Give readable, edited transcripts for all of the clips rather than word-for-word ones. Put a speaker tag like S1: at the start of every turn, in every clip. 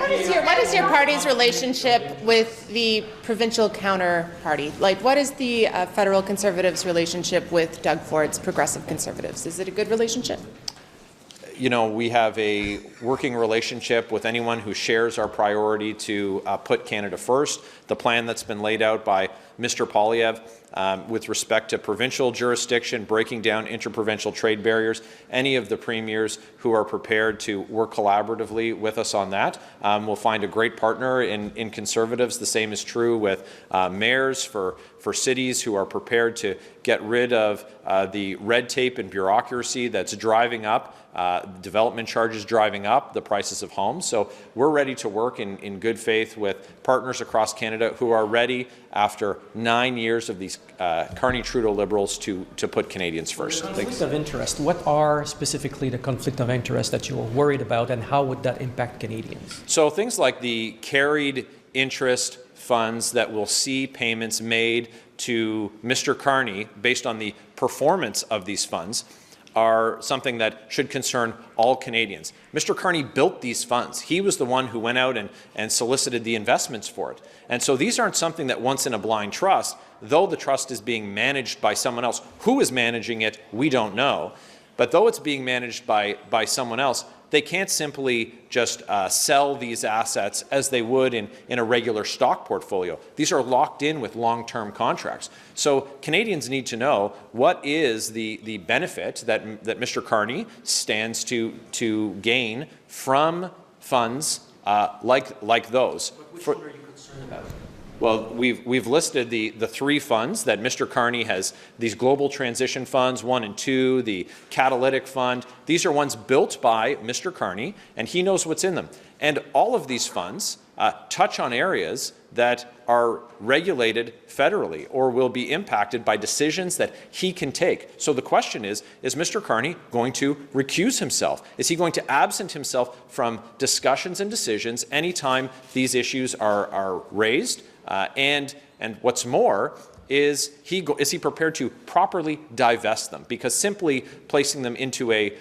S1: what is your party's relationship with the provincial counterparty? Like, what is the federal Conservatives' relationship with Doug Ford's Progressive Conservatives? Is it a good relationship?
S2: You know, we have a working relationship with anyone who shares our priority to put Canada first. The plan that's been laid out by Mr. Poilievre with respect to provincial jurisdiction, breaking down interprovincial trade barriers, any of the premiers who are prepared to work collaboratively with us on that will find a great partner in Conservatives. The same is true with mayors for cities who are prepared to get rid of the red tape and bureaucracy that's driving up development charges, driving up the prices of homes. So we're ready to work in good faith with partners across Canada who are ready, after 9 years of these Carney-Trudeau Liberals, to put Canadians first.
S3: Conflict of interest. What are specifically the conflict of interest that you are worried about, and how would that impact Canadians?
S2: So things like the carried interest funds that will see payments made to Mr. Carney based on the performance of these funds are something that should concern all Canadians. Mr. Carney built these funds. He was the one who went out and solicited the investments for it. And so these aren't something that once in a blind trust, though the trust is being managed by someone else. Who is managing it, we don't know. But though it's being managed by someone else, they can't simply just sell these assets as they would in a regular stock portfolio. These are locked in with long-term contracts. So Canadians need to know what is the benefit that Mr. Carney stands to gain from funds like those.
S3: But which one are you concerned about?
S2: Well, we've listed the three funds that Mr. Carney has, these global transition funds, 1 and 2, the catalytic fund. These are ones built by Mr. Carney, and he knows what's in them. And all of these funds touch on areas that are regulated federally or will be impacted by decisions that he can take. So the question is Mr. Carney going to recuse himself? Is he going to absent himself from discussions and decisions anytime these issues are raised? And what's more, is he prepared to properly divest them? Because simply placing them into a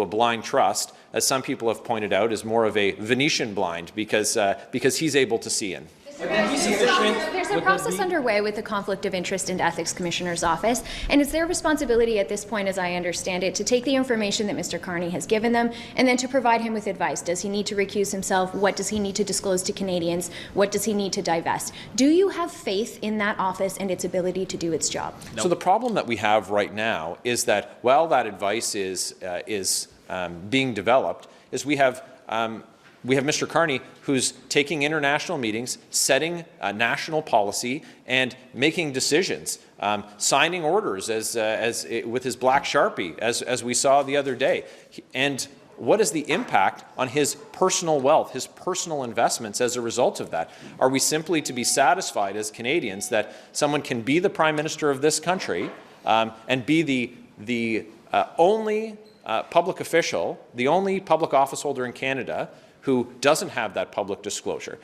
S2: blind trust, as some people have pointed out, is more of a Venetian blind because he's able to see in.
S4: There's a process underway with the Conflict of Interest and Ethics Commissioner's Office, and it's their responsibility at this point, as I understand it, to take the information that Mr. Carney has given them and then to provide him with advice. Does he need to recuse himself? What does he need to disclose to Canadians? What does he need to divest? Do you have faith in that office and its ability to do its job?
S2: No. So the problem that we have right now is that while that advice is being developed, is we have Mr. Carney, who's taking international meetings, setting national policy, and making decisions, signing orders with his black Sharpie, as we saw the other day. And what is the impact on his personal wealth, his personal investments as a result of that? Are we simply to be satisfied as Canadians that someone can be the Prime Minister of this country and be the only public official, the only public office holder in Canada who doesn't have that public disclosure?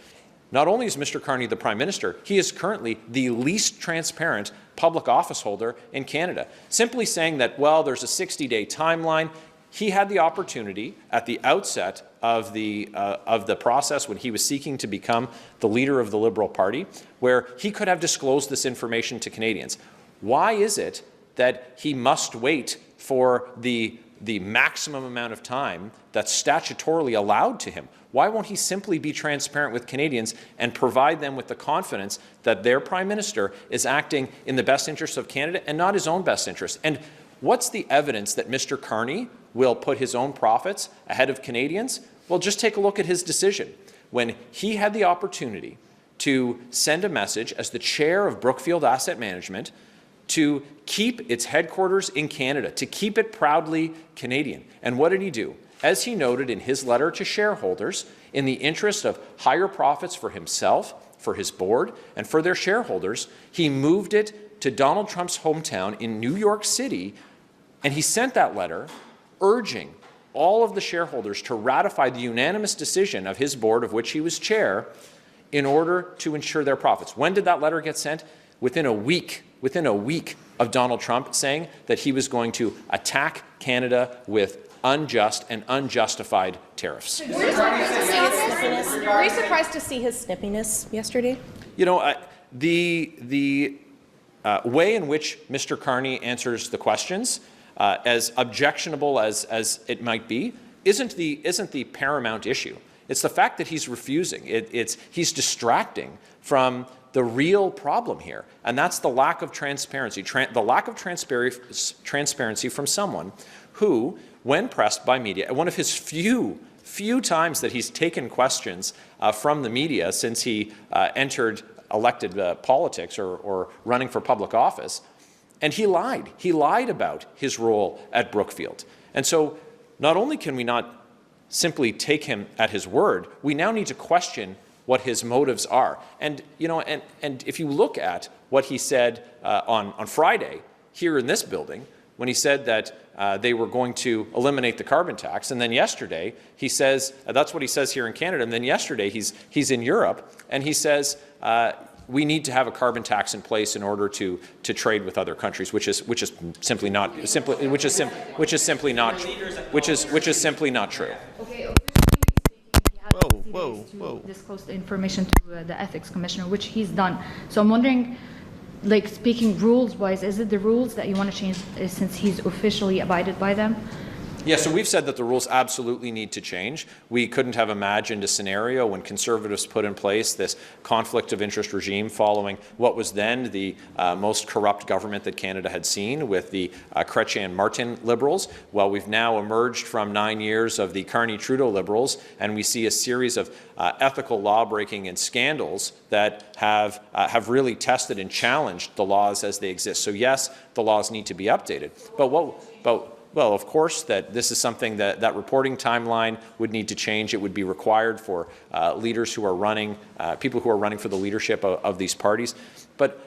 S2: Not only is Mr. Carney the Prime Minister, he is currently the least transparent public office holder in Canada. Simply saying that, well, there's a 60-day timeline. He had the opportunity at the outset of the process when he was seeking to become the leader of the Liberal Party, where he could have disclosed this information to Canadians. Why is it that he must wait for the maximum amount of time that's statutorily allowed to him? Why won't he simply be transparent with Canadians and provide them with the confidence that their Prime Minister is acting in the best interest of Canada and not his own best interest? And what's the evidence that Mr. Carney will put his own profits ahead of Canadians? Well, just take a look at his decision. When he had the opportunity to send a message as the chair of Brookfield Asset Management to keep its headquarters in Canada, to keep it proudly Canadian. And what did he do? As he noted in his letter to shareholders, in the interest of higher profits for himself, for his board, and for their shareholders, he moved it to Donald Trump's hometown in New York City, and he sent that letter urging all of the shareholders to ratify the unanimous decision of his board, of which he was chair, in order to ensure their profits. When did that letter get sent? Within a week of Donald Trump saying that he was going to attack Canada with unjust and unjustified tariffs.
S1: Were you surprised to see his snippiness yesterday?
S2: You know, the way in which Mr. Carney answers the questions, as objectionable as it might be, isn't the paramount issue. It's the fact that he's refusing. He's distracting from the real problem here, and that's the lack of transparency. The lack of transparency from someone who, when pressed by media, one of his few times that he's taken questions from the media since he entered elected politics or running for public office, and he lied. He lied about his role at Brookfield. And so not only can we not simply take him at his word, we now need to question what his motives are. And, you know, and if you look at what he said on Friday here in this building, when he said that they were going to eliminate the carbon tax, and then yesterday he says, that's what he says here in Canada, and then yesterday he's in Europe, and he says, we need to have a carbon tax in place in order to trade with other countries, which is simply not true.
S5: Whoa. Disclose the information to the ethics commissioner, which he's done. So I'm wondering, like, speaking rules-wise, is it the rules that you want to change since he's officially abided by them?
S2: Yeah, so we've said that the rules absolutely need to change. We couldn't have imagined a scenario when Conservatives put in place this conflict of interest regime following what was then the most corrupt government that Canada had seen with the Chrétien-Martin Liberals. Well, we've now emerged from 9 years of the Carney-Trudeau Liberals, and we see a series of ethical law-breaking and scandals that have really tested and challenged the laws as they exist. So yes, the laws need to be updated. Well, of course, that this is something that reporting timeline would need to change. It would be required for leaders who are running, people who are running for the leadership of these parties. But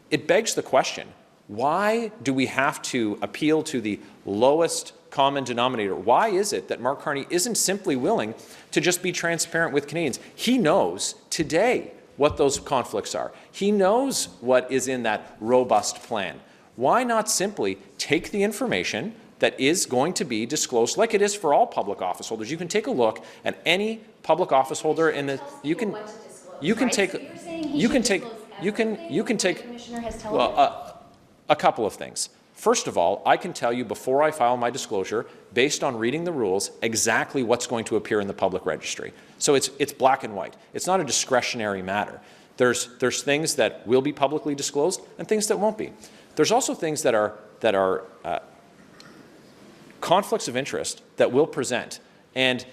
S2: it begs the question, why do we have to appeal to the lowest common denominator? Why is it that Mark Carney isn't simply willing to just be transparent with Canadians? He knows today what those conflicts are. He knows what is in that robust plan. Why not simply take the information that is going to be disclosed, like it is for all public office holders? You can take a look at any public office holder in the, you can take a couple of things. First of all, I can tell you before I file my disclosure, based on reading the rules, exactly what's going to appear in the public registry. So it's black and white. It's not a discretionary matter. There's things that will be publicly disclosed and things that won't be. There's also things that are conflicts of interest that will present, and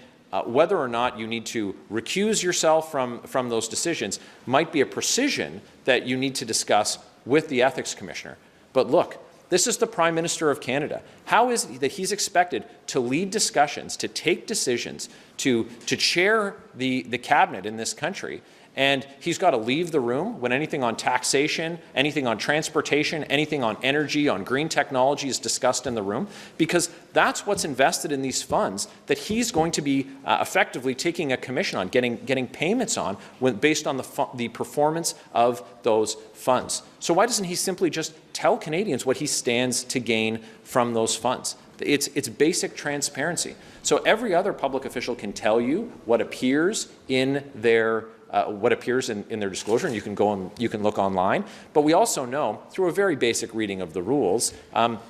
S2: whether or not you need to recuse yourself from those decisions might be a precision that you need to discuss with the ethics commissioner. But look, this is the Prime Minister of Canada. How is it that he's expected to lead discussions, to take decisions, to chair the cabinet in this country, and he's got to leave the room when anything on taxation, anything on transportation, anything on energy, on green technology is discussed in the room? Because that's what's invested in these funds that he's going to be effectively taking a commission on, getting payments on based on the performance of those funds. So why doesn't he simply just tell Canadians what he stands to gain from those funds? It's basic transparency. So every other public official can tell you what appears in their disclosure, and you can go and you can look online. But we also know, through a very basic reading of the rules,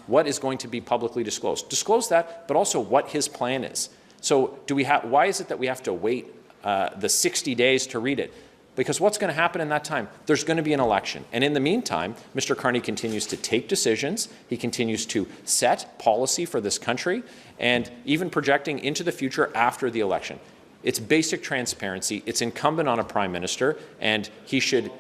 S2: what is going to be publicly disclosed. Disclose that, but also what his plan is. So why is it that we have to wait the 60 days to read it? Because what's going to happen in that time? There's going to be an election. And in the meantime, Mr. Carney continues to take decisions. He continues to set policy for this country, and even projecting into the future after the election. It's basic transparency. It's incumbent on a Prime Minister, and he should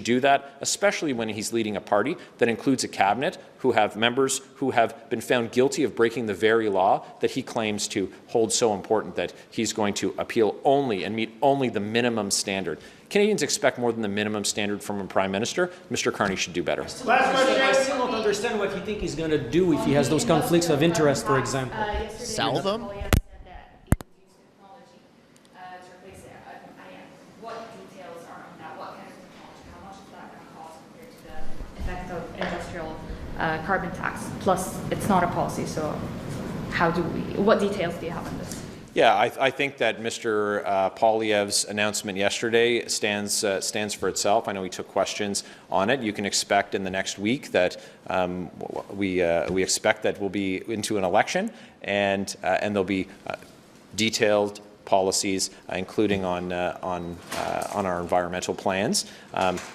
S2: do that, especially when he's leading a party that includes a cabinet who have members who have been found guilty of breaking the very law that he claims to hold so important that he's going to appeal only and meet only the minimum standard. Canadians expect more than the minimum standard from a Prime Minister. Mr. Carney should do better.
S3: I still don't understand what you think he's going to do if he has those conflicts of interest, for example.
S6: Sell them?
S5: Industrial carbon tax. Plus, it's not a policy, so what details do you have on this?
S2: Yeah, I think that Mr. Poilievre's announcement yesterday stands for itself. I know he took questions on it. You can expect in the next week that we expect that we'll be into an election, and there'll be detailed policies, including on our environmental plans.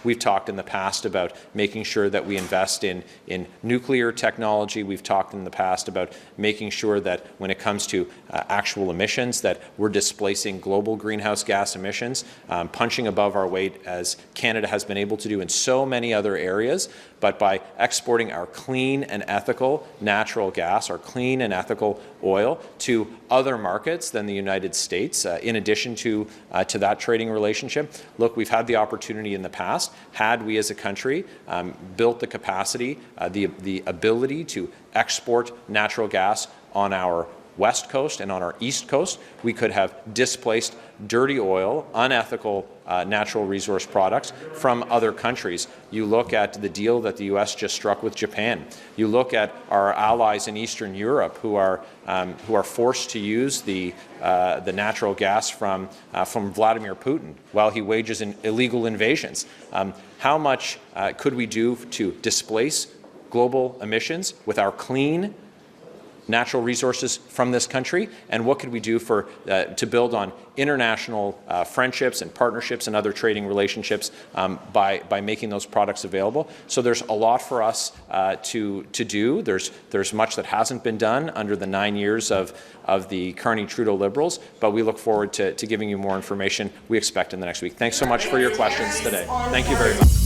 S2: We've talked in the past about making sure that we invest in nuclear technology. We've talked in the past about making sure that when it comes to actual emissions, that we're displacing global greenhouse gas emissions, punching above our weight as Canada has been able to do in so many other areas. But by exporting our clean and ethical natural gas, our clean and ethical oil to other markets than the United States, in addition to that trading relationship, look, we've had the opportunity in the past, had we as a country built the capacity, the ability to export natural gas on our West Coast and on our East Coast, we could have displaced dirty oil, unethical natural resource products from other countries. You look at the deal that the U.S. just struck with Japan. You look at our allies in Eastern Europe who are forced to use the natural gas from Vladimir Putin while he wages illegal invasions. How much could we do to displace global emissions with our clean natural resources from this country, and what could we do to build on international friendships and partnerships and other trading relationships by making those products available? So there's a lot for us to do. There's much that hasn't been done under the 9 years of the Carney-Trudeau Liberals, but we look forward to giving you more information we expect in the next week. Thanks so much for your questions today. Thank you very much.